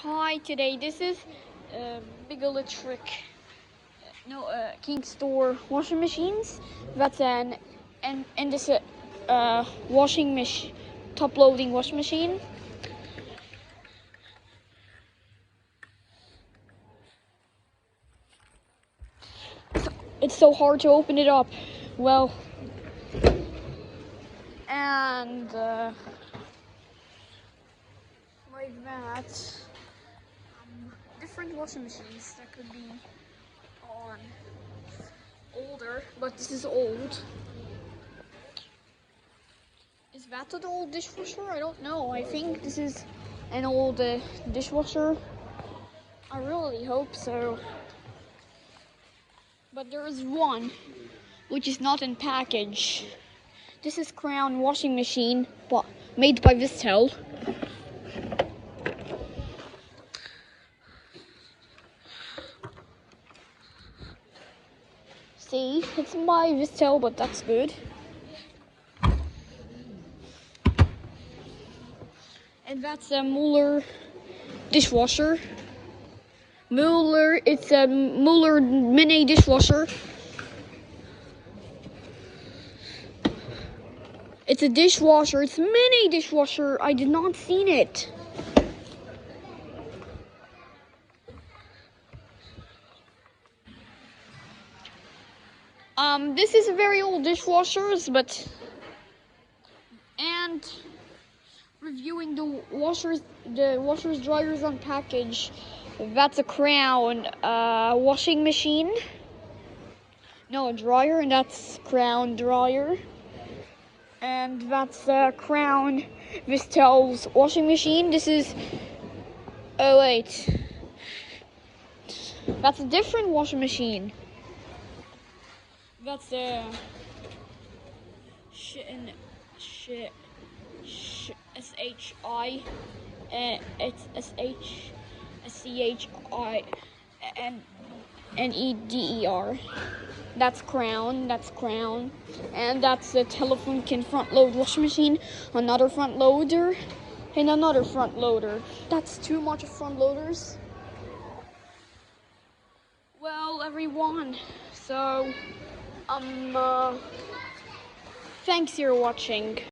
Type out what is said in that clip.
Hi, today this is big electric, King Store washing machines. That's an and this washing machine, top loading washing machine. It's so hard to open it up. Well, and like that. Different washing machines that could be on older, but this is old. Is that an old dishwasher? I don't know. I think this is an old dishwasher. I really hope so. But there is one which is not in package. This is Crown washing machine, but made by Vistel. See, it's by Vistel, but that's good. And that's a Mueller dishwasher. It's a Mueller mini dishwasher. It's a dishwasher. It's a mini dishwasher. I did not seen it. This is a very old dishwashers, and reviewing the washers dryers on package. That's a Crown washing machine. No, a dryer, and that's Crown dryer. And that's Crown Vistel's washing machine. This is, oh wait, that's a different washing machine. That's a SHINEDER. That's Crown, and that's the telefunken front load washing machine. Another front loader, and another front loader. That's too much of front loaders. Well, everyone, so thanks for watching.